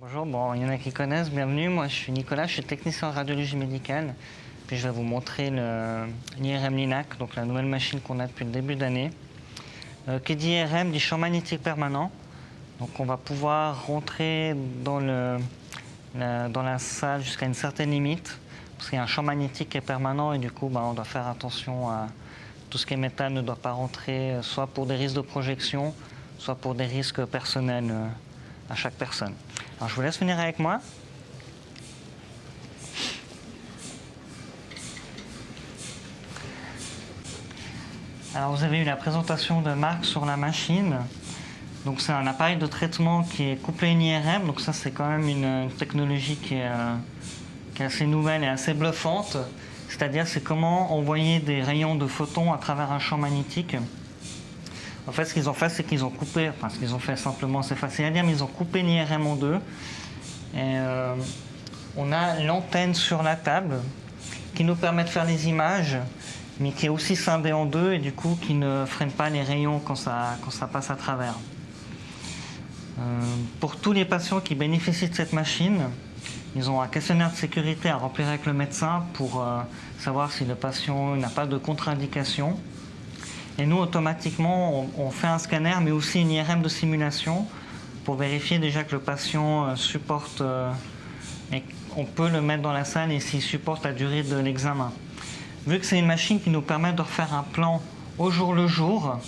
Bonjour, bon, il y en a qui connaissent, bienvenue. Moi, je suis Nicolas, je suis technicien en radiologie médicale. Puis je vais vous montrer l'IRM Linac, donc la nouvelle machine qu'on a depuis le début d'année. Qui dit IRM dit champ magnétique permanent. Donc on va pouvoir rentrer dans la salle jusqu'à une certaine limite, parce qu'il y a un champ magnétique qui est permanent et du coup on doit faire attention à tout ce qui est métal ne doit pas rentrer, soit pour des risques de projection, soit pour des risques personnels à chaque personne. Alors je vous laisse venir avec moi. Alors vous avez eu la présentation de Marc sur la machine. Donc c'est un appareil de traitement qui est couplé à une IRM. Donc ça c'est quand même une technologie qui est assez nouvelle et assez bluffante. C'est-à-dire c'est comment envoyer des rayons de photons à travers un champ magnétique. En fait ce qu'ils ont fait c'est qu'ils ont coupé, enfin ce qu'ils ont fait simplement c'est facile à dire, mais ils ont coupé une IRM en deux. Et on a l'antenne sur la table qui nous permet de faire les images, mais qui est aussi scindée en deux et du coup qui ne freine pas les rayons quand ça passe à travers. Pour tous les patients qui bénéficient de cette machine, ils ont un questionnaire de sécurité à remplir avec le médecin pour savoir si le patient n'a pas de contre-indication. Et nous, automatiquement, on fait un scanner, mais aussi une IRM de simulation pour vérifier déjà que le patient supporte, et on peut le mettre dans la salle et s'il supporte la durée de l'examen. Vu que c'est une machine qui nous permet de refaire un plan au jour le jour,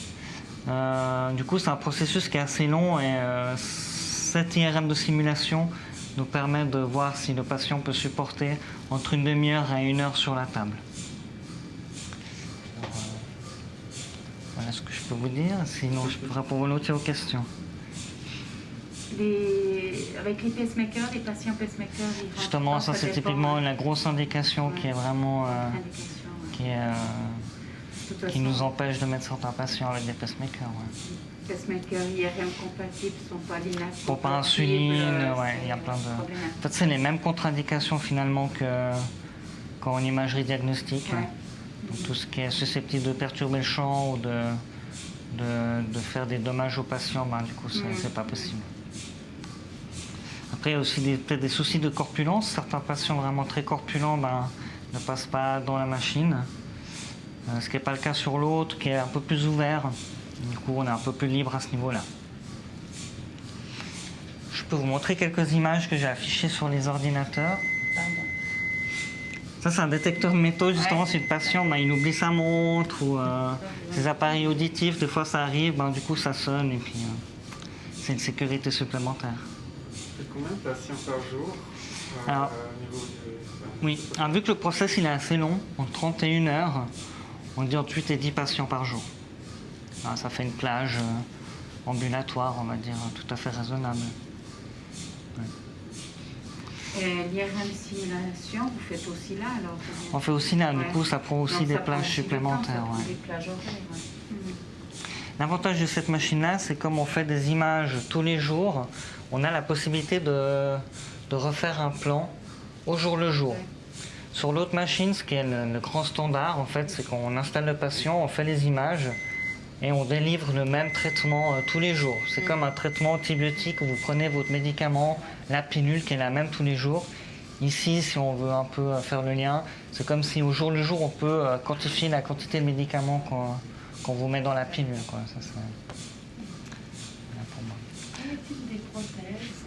du coup c'est un processus qui est assez long et cette IRM de simulation nous permet de voir si le patient peut supporter entre une demi-heure et 1 heure sur la table. Alors, voilà ce que je peux vous dire, sinon je peux répondre volontiers aux questions. Avec les pacemakers, les patients pacemakers, justement, ça c'est typiquement la grosse indication qui est vraiment qui nous empêche de mettre certains patients avec des pacemakers. Ouais. Pacemakers IRM compatibles ne sont pas Linac. Pour pas insuline, ouais, il y a plein de. En fait, c'est les mêmes contre-indications finalement qu'en imagerie diagnostique. Ouais. Donc, tout ce qui est susceptible de perturber le champ ou de faire des dommages aux patients, du coup, c'est pas possible. Après, il y a aussi peut-être des soucis de corpulence. Certains patients vraiment très corpulents ne passent pas dans la machine. Ce qui n'est pas le cas sur l'autre, qui est un peu plus ouvert. Du coup, on est un peu plus libre à ce niveau-là. Je peux vous montrer quelques images que j'ai affichées sur les ordinateurs. Ça, c'est un détecteur de métaux, justement, si le patient il oublie sa montre ou ses appareils auditifs, des fois ça arrive, du coup ça sonne et puis c'est une sécurité supplémentaire. Et combien de patients par jour Alors, oui, vu que le process il est assez long, en 31 heures, on dit entre 8 et 10 patients par jour. Alors, ça fait une plage ambulatoire, on va dire, tout à fait raisonnable. L'IRM simulation, vous faites aussi là alors? On fait aussi là, du coup ça prend aussi des plages supplémentaires. Des plages horaires, L'avantage de cette machine-là, c'est comme on fait des images tous les jours, on a la possibilité de refaire un plan au jour le jour. Sur l'autre machine, ce qui est le grand standard, en fait, c'est qu'on installe le patient, on fait les images et on délivre le même traitement tous les jours. C'est comme un traitement antibiotique où vous prenez votre médicament, la pilule qui est la même tous les jours. Ici, si on veut un peu faire le lien, c'est comme si au jour le jour, on peut quantifier la quantité de médicaments qu'on vous met dans la pilule. Quoi. Ça, c'est... Voilà pour moi. Quel est des prothèses?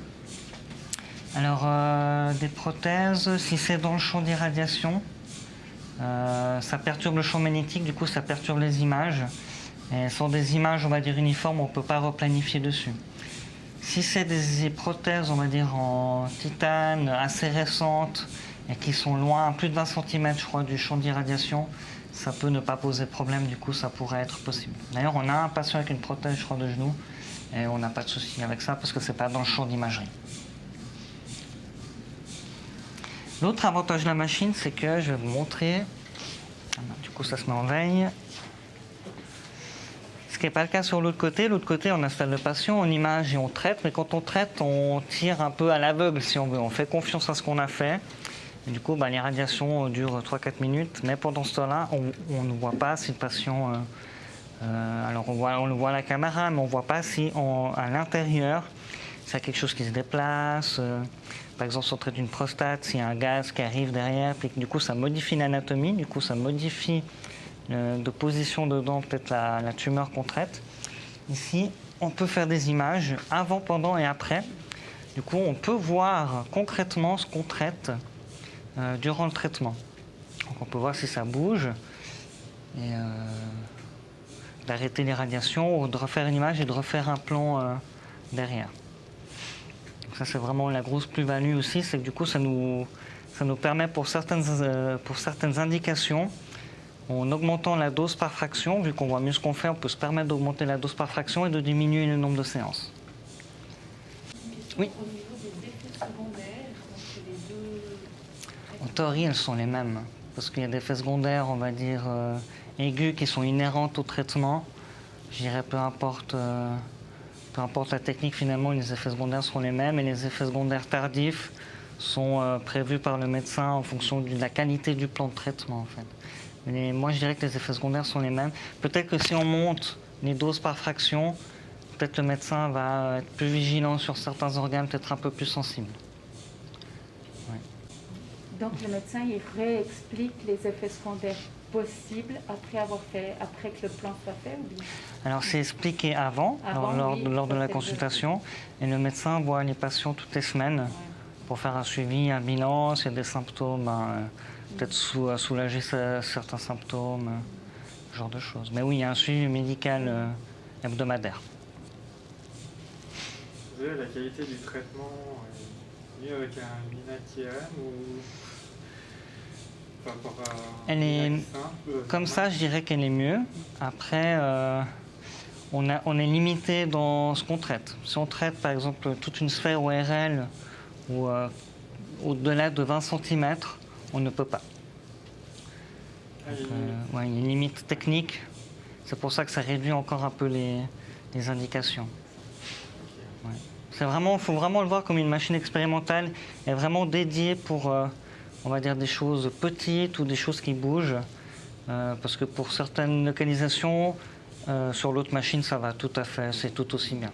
Alors, des prothèses, si c'est dans le champ d'irradiation, ça perturbe le champ magnétique, du coup ça perturbe les images. Et sur des images, on va dire uniformes, on ne peut pas replanifier dessus. Si c'est des prothèses, on va dire en titane, assez récentes, et qui sont loin, à plus de 20 cm, je crois, du champ d'irradiation, ça peut ne pas poser de problème, du coup ça pourrait être possible. D'ailleurs, on a un patient avec une prothèse, je crois, de genou, et on n'a pas de souci avec ça, parce que ce n'est pas dans le champ d'imagerie. L'autre avantage de la machine, c'est que je vais vous montrer, du coup ça se met en veille. Ce qui n'est pas le cas sur l'autre côté. L'autre côté, on installe le patient, on image et on traite. Mais quand on traite, on tire un peu à l'aveugle, si on veut. On fait confiance à ce qu'on a fait. Et du coup, l'irradiation dure 3-4 minutes. Mais pendant ce temps-là, on ne voit pas si le patient... alors, on le voit à la caméra, mais on ne voit pas si à l'intérieur, s'il y a quelque chose qui se déplace. Par exemple, si on traite une prostate, s'il y a un gaz qui arrive derrière, puis que, du coup ça modifie l'anatomie, du coup ça modifie de position dedans peut-être la tumeur qu'on traite. Ici, on peut faire des images avant, pendant et après. Du coup, on peut voir concrètement ce qu'on traite durant le traitement. Donc on peut voir si ça bouge et d'arrêter l'irradiation ou de refaire une image et de refaire un plan derrière. Donc ça, c'est vraiment la grosse plus-value aussi, c'est que du coup, ça nous permet pour certaines indications, en augmentant la dose par fraction, vu qu'on voit mieux ce qu'on fait, on peut se permettre d'augmenter la dose par fraction et de diminuer le nombre de séances. Oui. Au niveau des effets secondaires, entre les deux... En théorie, elles sont les mêmes, parce qu'il y a des effets secondaires, on va dire, aigus qui sont inhérents au traitement. Je dirais peu importe la technique, finalement, les effets secondaires seront les mêmes, et les effets secondaires tardifs sont prévus par le médecin en fonction de la qualité du plan de traitement, en fait. Mais moi, je dirais que les effets secondaires sont les mêmes. Peut-être que si on monte les doses par fraction, peut-être le médecin va être plus vigilant sur certains organes, peut-être un peu plus sensibles. Ouais. Donc le médecin, il réexplique les effets secondaires possibles après que le plan soit fait ou bien? Alors c'est expliqué avant lors de la consultation, et le médecin voit les patients toutes les semaines pour faire un suivi, un bilan, s'il y a des symptômes, peut-être soulager certains symptômes, ce genre de choses. Mais oui, il y a un suivi médical hebdomadaire. Vous savez, la qualité du traitement est mieux avec un Minakian ou par rapport à Elle est simple, comme ça, je dirais qu'elle est mieux. Après, on est limité dans ce qu'on traite. Si on traite par exemple toute une sphère ORL ou au-delà de 20 cm, on ne peut pas. Donc, il y a une limite technique. C'est pour ça que ça réduit encore un peu les indications. Ouais. Il faut vraiment le voir comme une machine expérimentale et vraiment dédiée pour, on va dire, des choses petites ou des choses qui bougent. Parce que pour certaines localisations, sur l'autre machine, ça va tout à fait, c'est tout aussi bien.